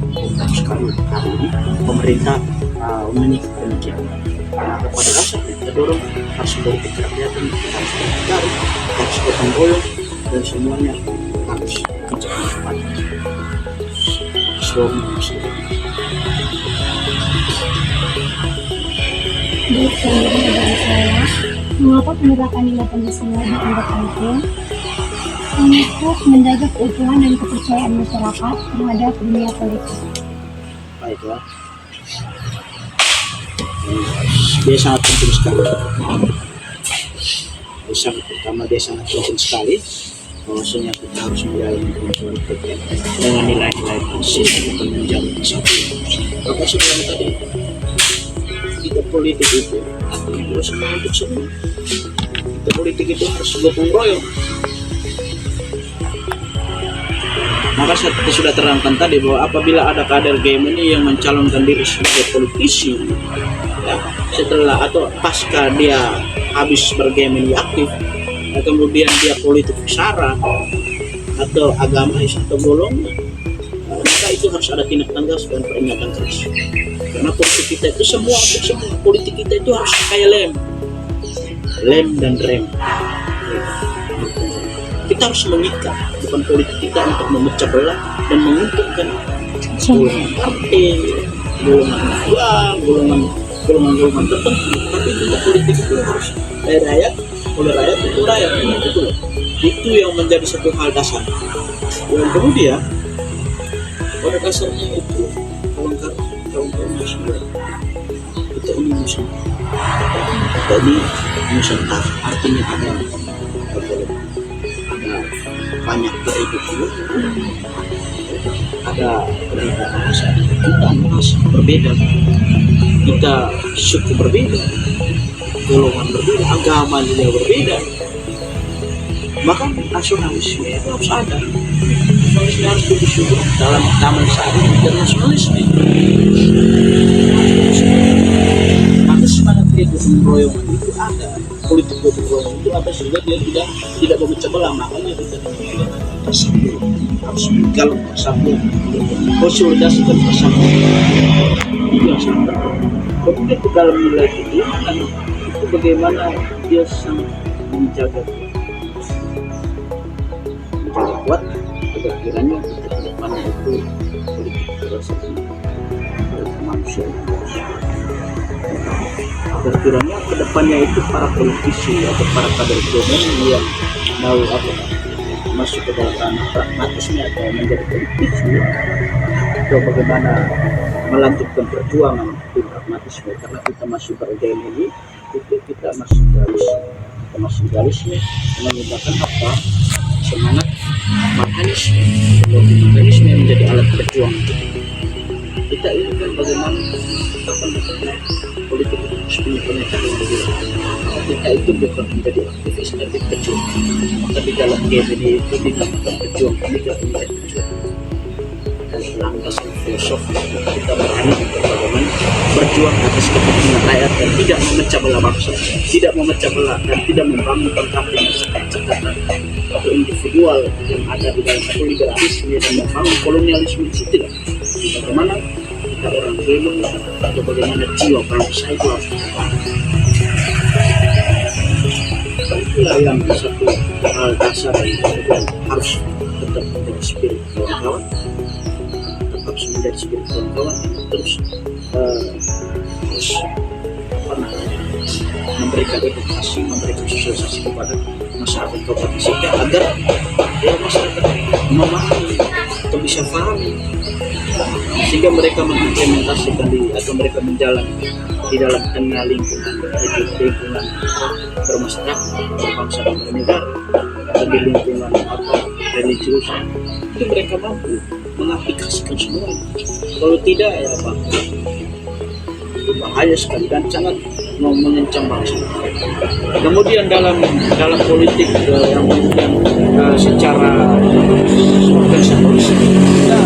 sekali hari ini pemerintah menyikapi demikian. Nah, pada dasarnya kita dorong harus politik kerakyatan, harus berdikari, harus gotong royong, dan semuanya harus mencapai cepat. Baik, selanjutnya dari saya, mengapa penerapan nilai Pancasila dianggap penting? Untuk menjaga keutuhan dan kepercayaan masyarakat terhadap dunia politik. Baiklah, dia sangat penting sekali. Yang pertama dia sangat penting sekali bahwasanya kita harus menjalani politik dengan nilai-nilai prinsip untuk menjaga kesatuan. Maka sebelum tadi kita politik itu artinya semua untuk semua. Kita politik itu harus gotong royong. Maka seperti sudah terangkan tadi bahwa apabila ada kader GMI yang mencalonkan diri sebagai politisi, ya, setelah atau pasca dia habis berGMI aktif, kemudian dia politik sara atau agamis atau golongan, maka itu harus ada tindak tegas dan peringatan keras. Karena politik kita itu semua untuk semua, politik kita itu harus kayak lem dan rem. Kita harus mengikat, bukan politik kita untuk memecah belah dan menguntungkan golongan partai, golongan uang, golongan tertentu. Tapi kita politik itu harus oleh rakyat untuk rakyat. Itu yang menjadi satu hal dasar. Dan kemudian pada dasarnya itu kawan-kawan muslim kita ini muslim. Jadi Nusantara artinya ada banyak kehidupan, ada bahasa, kita merasa berbeda, kita suku berbeda, golongan berbeda, agama juga berbeda. Maka nasionalisme itu harus ada. Nasionalisme harus disyukur dalam zaman saat ini internasionalisme. Maka semangat gotong royongan itu ada, politik gotong royong itu ada sehingga dia tidak memecah belah. Makanya kita bersatu, harus menggalak bersatu, konsolidasikan bersatu. Itu yang sangat penting. Kemudian ke dalam nilai itu, itu bagaimana dia sangat menjaga kuat agar kiranya kita ke depannya itu politik berdasarkan manusia. Agar kiranya ke depannya itu para politisi atau para kader ekonomi yang mau masuk ke dalam ranah pragmatisme atau menjadi politisi atau bagaimana melanjutkan perjuangan di pragmatisme, karena kita masih beridentity itu kita masih idealisme menggunakan apa semangat mekanisme yang menjadi alat perjuangan kita ini kan bagaimana politik itu harus punya pernyataan yang berbeda. Kita itu bukan menjadi aktivis tapi pejuang, maka di dalam game ini itu dikatakan pejuang, kami tidak menjadi pejuang. Landasan filosofi kita berani untuk bagaimana berjuang atas kepentingan rakyat dan tidak memecah belah bangsa, tidak memecah belah dan tidak membangun konflik dengan sekat-sekatan atau individual yang ada di dalam satu liberalisme dan membangun kolonialisme itu tidak. Bagaimana kita orang dulu atau bagaimana jiwa bangsa itu harus dibangun. Itulah yang satu hal dasar yang harus tetap menjadi spirit kawan-kawan. Harus menjadi spirit kawan-kawan terus memberikan edukasi, memberikan sosialisasi kepada masyarakat Kabupaten Sika agar masyarakat memahami atau bisa paham sehingga mereka mengimplementasikan atau mereka menjalani di dalam tengah lingkungan bermasyarakat, berbangsa dan bernegara, atau di lingkungan religius itu mereka mampu mengaplikasikan semuanya. Kalau tidak ya Pak, itu bahaya sekali dan sangat mengancam bangsa. Kemudian dalam politik yang secara organisatoris kita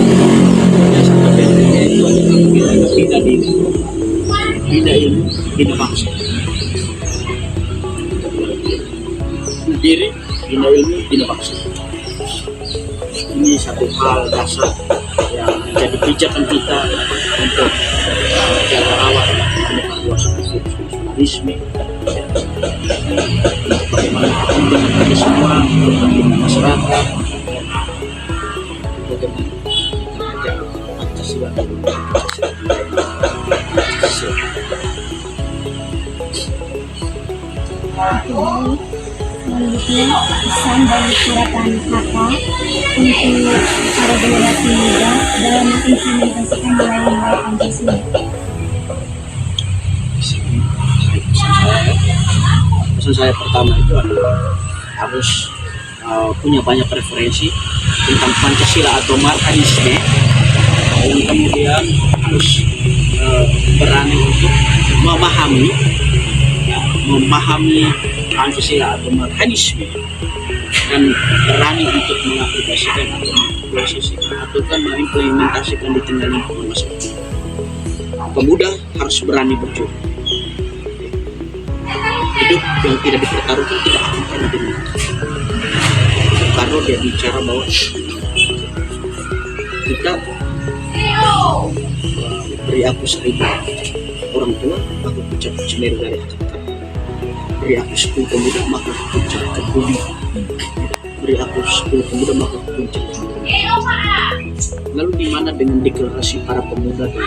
satu bentuknya itu adalah bina diri, bina ilmu, bina bangsa. Diri, bina ilmu, bina bangsa. Ini satu hal dasar yang menjadi pijakan kita untuk jaga rawat mengevaluasi nasionalisme, bagaimana kepentingan bagi semua, kepentingan masyarakat, bagaimana menjaga Pancasila dan Selanjutnya, pesan bagi suratan kakak untuk para generasi muda dalam mengimplementasikan nilai-nilai Pancasila. Pesan saya pertama itu adalah harus punya banyak referensi tentang Pancasila atau Marxisme, yang kemudian harus berani untuk memahami Pancasila atau Marxisme dan berani untuk mengaplikasikan atau mengimplementasikan di tengah lingkungan masyarakat. Pemuda harus berani berjuang. Hidup yang tidak dipertaruhkan tidak akan pernah dimenang. Karena dia bicara bahwa kita beri aku 1000 orang tua, aku ucap Semeru dari Jakarta. Beri aku 10 pemuda, maka aku ucap Kebuli. Beri aku 10 pemuda, maka aku ucap Kebuli. Lalu di mana dengan deklarasi para pemuda di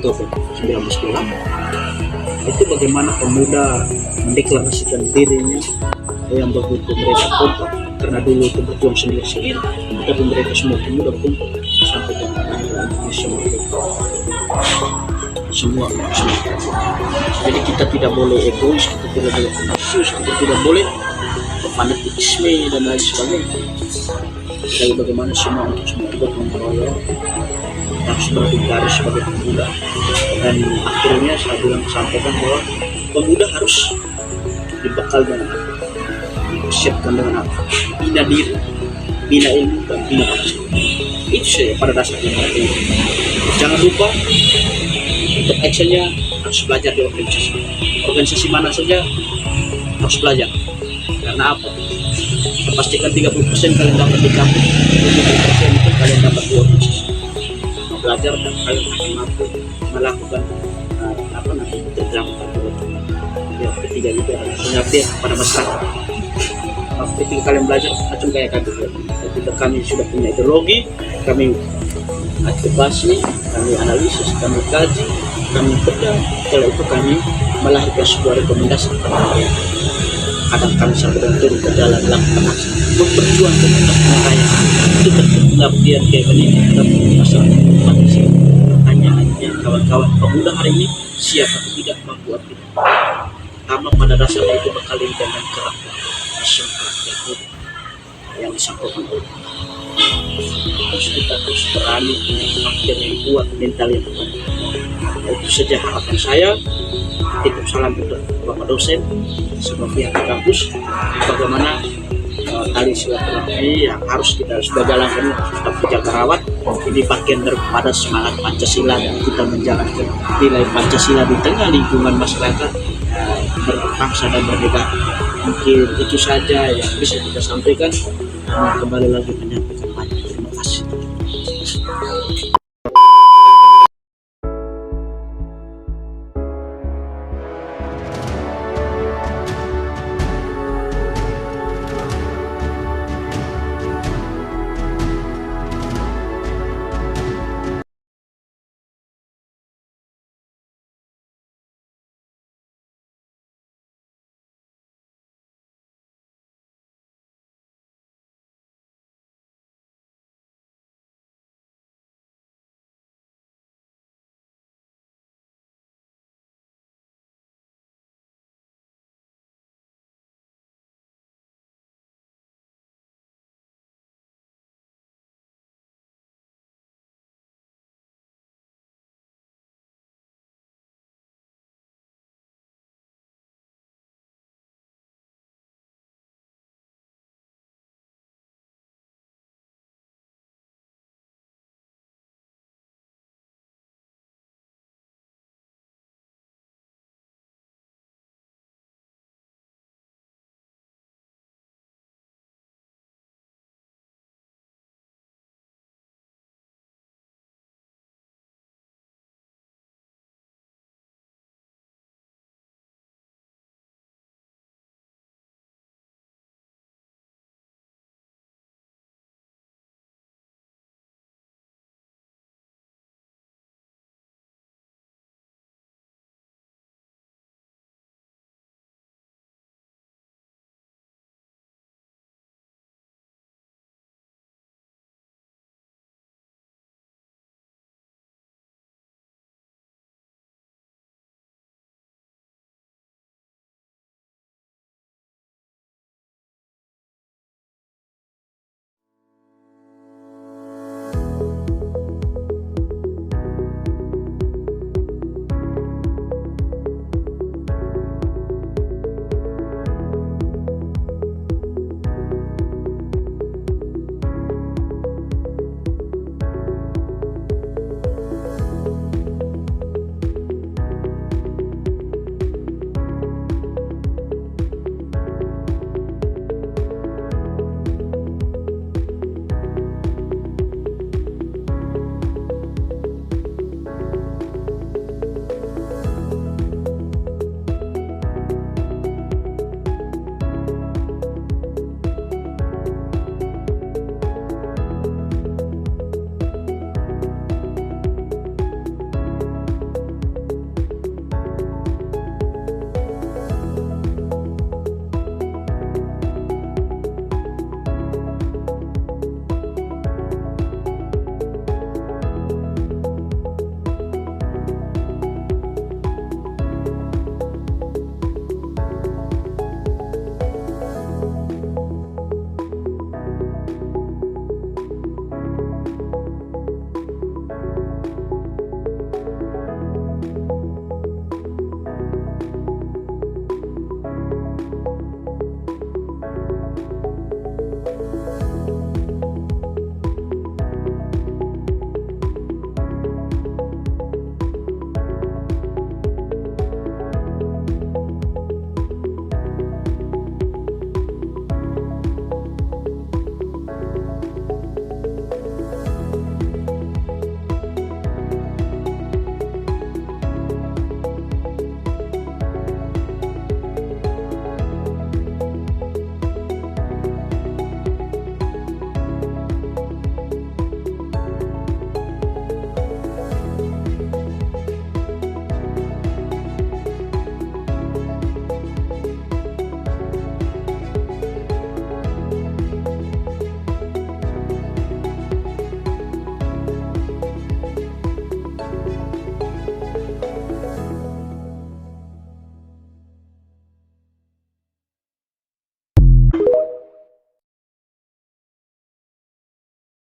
Oktober 1998 itu bagaimana pemuda mendeklarasikan dirinya yang begitu mereka kompak, karena dulu itu berjuang sendiri-sendiri, tapi mereka semua pemuda kompak sampai dengan Indonesia semua. Jadi kita tidak boleh egois, kita tidak boleh ambisius, kita tidak boleh fanatisme dan lain sebagainya. Jadi bagaimana semua untuk semua gotong royong harus berdikari sebagai pemuda. Dan akhirnya saya bilang sampaikan bahwa pemuda harus dibekal dengan apa? Disiapkan dengan apa? Bina diri, bina ilmu, dan bina bangsa. Itu saja pada dasarnya. Jangan lupa untuk actionnya harus belajar di organisasi. Organisasi mana saja harus belajar. Karena apa? Pastikan 30% kalian dapat di kampus, 70% itu kalian dapat di office. Belajar dan kalian akan mampu melakukan program yang ketiga juga pengabdian pada masyarakat. Ketika kalian belajar macam kayak kami, ketika kami sudah punya ideologi, kami advokasi, kami analisis, kami kaji, kami bedah, setelah itu kami melahirkan sebuah rekomendasi kepada kalian. Kadang kami sampai turun ke jalan lakukan aksi berjuang untuk pengayaan itu bentuk pengabdian kayak gini terhadap masyarakat manusia. Pertanyaannya kawan-kawan pemuda hari ini siap atau tidak mampu abdi? Pertama pada dasarnya itu berkali dengan kerak yang disampaikan oleh kita harus berani punya karakter yang kuat, mental yang kuat. Itu saja harapan saya. Titip salam untuk Bapak dosen, semua pihak di kampus, bagaimana tali silaturahmi yang harus kita sudah jalankan tetap dijaga rawat. Ini bagian daripada semangat Pancasila dan kita menjalankan nilai Pancasila di tengah lingkungan masyarakat berbangsa dan bernegara. Mungkin itu saja yang bisa kita sampaikan. Kembali lagi menyampaikan